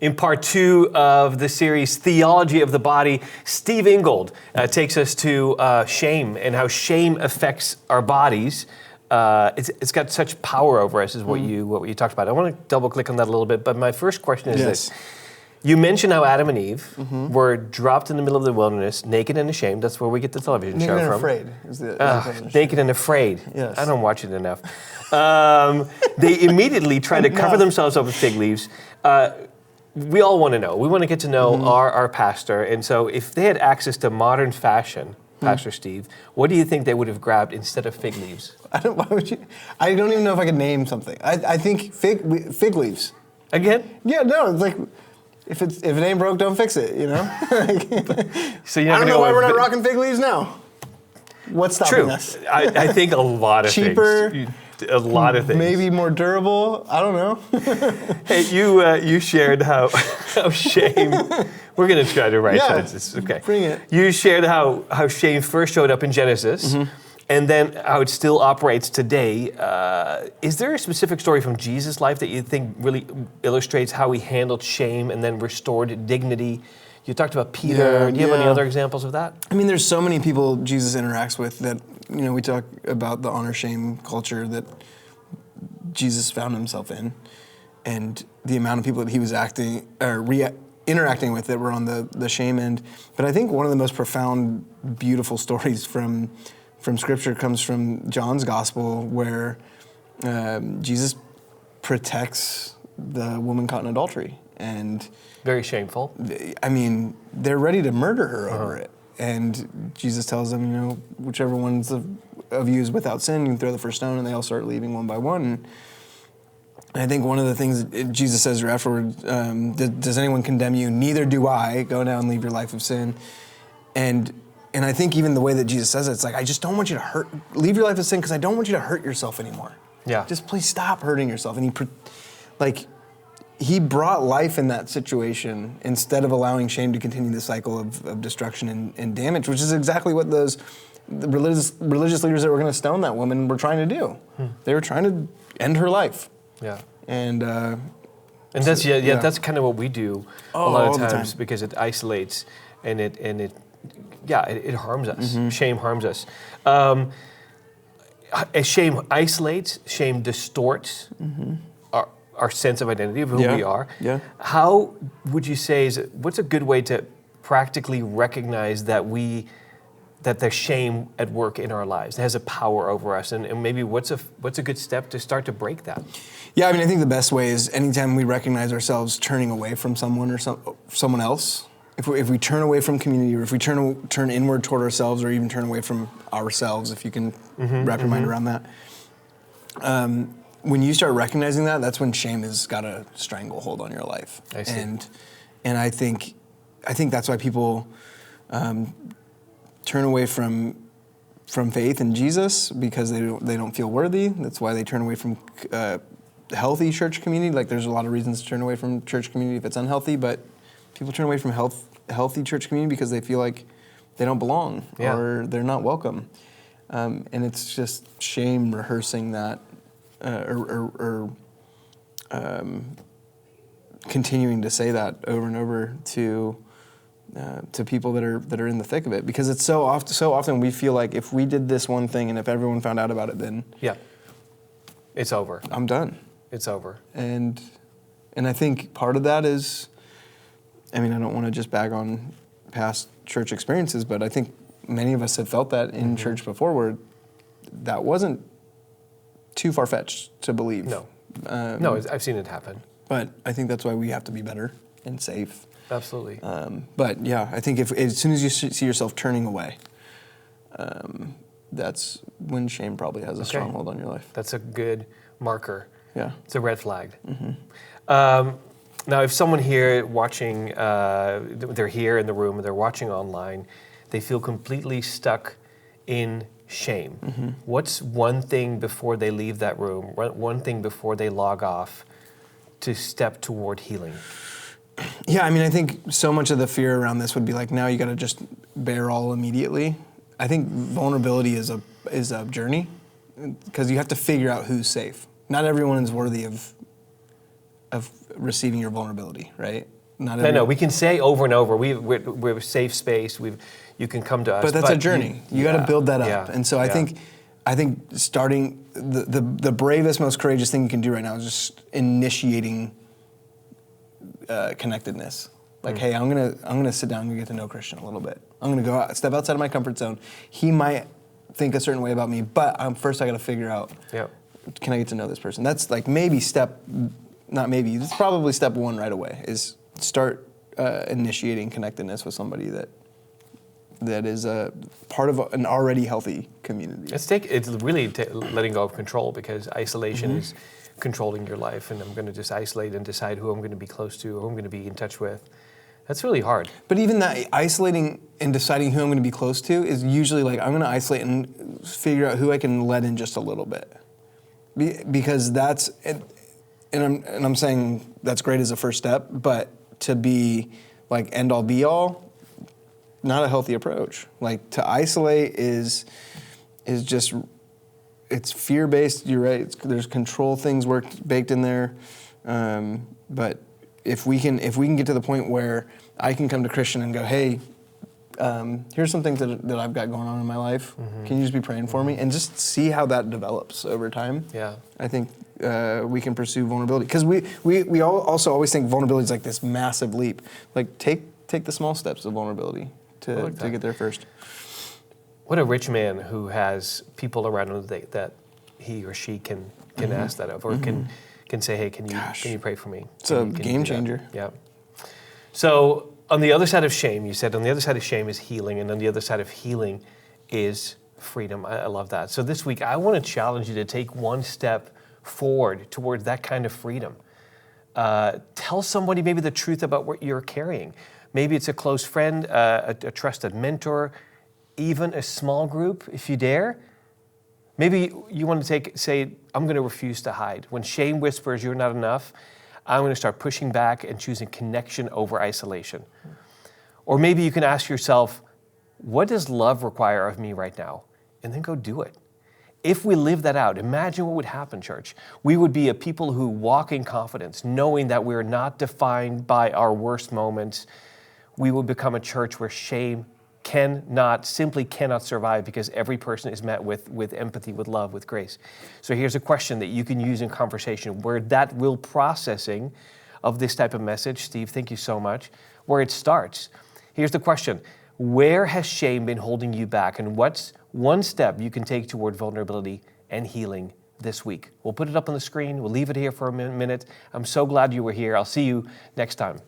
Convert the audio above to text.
In part 2 of the series, Theology of the Body, Steve Ingold takes us to shame and how shame affects our bodies. It's got such power over us, is what you talked about. I want to double click on that a little bit, but my first question is this. You mentioned how Adam and Eve were dropped in the middle of the wilderness, naked and ashamed. That's where we get the television show from. Naked and Afraid is the Naked and Afraid. Yes. I don't watch it enough. They immediately try to cover themselves up with fig leaves. We all want to know. We want to get to know our pastor. And so if they had access to modern fashion, Pastor Steve, what do you think they would have grabbed instead of fig leaves? Why would you? I don't even know if I could name something. I think fig leaves. Again? Yeah, no, it's like, if it ain't broke, don't fix it, you know? So you I don't know why we're not rocking fig leaves now. What's stopping us? I think a lot of Cheaper, things. A lot of things. Maybe more durable. I don't know. Hey, you shared how shame. We're going to try to write sentences. Okay. Bring it. You shared how shame first showed up in Genesis, and then how it still operates today. Is there a specific story from Jesus' life that you think really illustrates how he handled shame and then restored dignity? You talked about Peter. Do you have any other examples of that? I mean, there's so many people Jesus interacts with that, you know, we talk about the honor-shame culture that Jesus found himself in, and the amount of people that he was interacting with that were on the shame end. But I think one of the most profound, beautiful stories from Scripture comes from John's Gospel, where Jesus protects the woman caught in adultery. And very shameful. I mean, they're ready to murder her over it. And Jesus tells them, you know, whichever ones of you is without sin, you can throw the first stone, and they all start leaving one by one. And I think one of the things that Jesus says afterward, does anyone condemn you? Neither do I. Go now and leave your life of sin. And I think even the way that Jesus says it, it's like, I just don't want you to leave your life of sin because I don't want you to hurt yourself anymore. Yeah. Just please stop hurting yourself. And he brought life in that situation instead of allowing shame to continue the cycle of destruction and damage, which is exactly what the religious leaders that were going to stone that woman were trying to do. They were trying to end her life. Yeah. And that's that's kind of what we do a lot of times because it isolates and it harms us. Shame harms us. Shame isolates. Shame distorts our sense of identity of who we are. Yeah. How would you say what's a good way to practically recognize that there's shame at work in our lives? It has a power over us, and maybe what's a good step to start to break that? Yeah, I mean, I think the best way is anytime we recognize ourselves turning away from someone or someone else. If we turn away from community, or if we turn inward toward ourselves, or even turn away from ourselves, if you can wrap your mind around that. When you start recognizing that, that's when shame has got a stranglehold on your life. I see. And I think that's why people turn away from faith in Jesus, because they don't feel worthy. That's why they turn away from healthy church community. Like, there's a lot of reasons to turn away from church community if it's unhealthy, but people turn away from healthy church community because they feel like they don't belong or they're not welcome. And it's just shame rehearsing that or continuing to say that over and over to people that are in the thick of it, because it's so often we feel like if we did this one thing and if everyone found out about it, then it's over. I'm done. It's over. And I think part of that is, I mean, I don't want to just bag on past church experiences, but I think many of us have felt that in church before, where that wasn't too far-fetched to believe. No, I've seen it happen. But I think that's why we have to be better and safe. Absolutely. But yeah, I think as soon as you see yourself turning away, that's when shame probably has a stronghold on your life. That's a good marker. Yeah. It's a red flag. Now, if someone here watching, they're here in the room, and they're watching online, they feel completely stuck in shame. What's one thing before they leave that room, one thing before they log off to step toward healing? Yeah, I mean, I think so much of the fear around this would be like, now you got to just bear all immediately. I think vulnerability is a journey, because you have to figure out who's safe. Not everyone is worthy of receiving your vulnerability, right? Not No, we can say over and over, we're a safe space. You can come to us. But that's a journey. You got to build that up. Yeah, and so I think starting the bravest, most courageous thing you can do right now is just initiating connectedness. Like, hey, I'm gonna sit down and get to know Christian a little bit. I'm gonna go out, step outside of my comfort zone. He might think a certain way about me, but first I got to figure out, can I get to know this person? That's like it's probably step one right away, is start initiating connectedness with somebody that is a part of an already healthy community. It's really letting go of control, because isolation is controlling your life, and I'm going to just isolate and decide who I'm going to be close to, who I'm going to be in touch with. That's really hard. But even that isolating and deciding who I'm going to be close to is usually like, I'm going to isolate and figure out who I can let in just a little bit. Because that's, and I'm saying that's great as a first step, but to be like end all be all, not a healthy approach. Like, to isolate is just, it's fear-based. You're right. There's control things baked in there. But if we can get to the point where I can come to Christian and go, hey, here's some things that I've got going on in my life. Can you just be praying for me? And just see how that develops over time. Yeah. I think we can pursue vulnerability. Because we all also always think vulnerability is like this massive leap. Like, take the small steps of vulnerability to get there first. What a rich man who has people around him that he or she can ask that of, or can say, hey, can you pray for me? It's a game changer. Yeah. So on the other side of shame, you said on the other side of shame is healing, and on the other side of healing is freedom. I love that. So this week, I want to challenge you to take one step forward towards that kind of freedom. Tell somebody maybe the truth about what you're carrying. Maybe it's a close friend, a trusted mentor, even a small group, if you dare. Maybe you want to say, I'm going to refuse to hide. When shame whispers you're not enough, I'm going to start pushing back and choosing connection over isolation. Or maybe you can ask yourself, what does love require of me right now? And then go do it. If we live that out, imagine what would happen, church. We would be a people who walk in confidence, knowing that we're not defined by our worst moments. We will become a church where shame simply cannot survive, because every person is met with empathy, with love, with grace. So here's a question that you can use in conversation, where that will processing of this type of message, Steve, thank you so much, where it starts. Here's the question: where has shame been holding you back, and what's one step you can take toward vulnerability and healing this week? We'll put it up on the screen. We'll leave it here for a minute. I'm so glad you were here. I'll see you next time.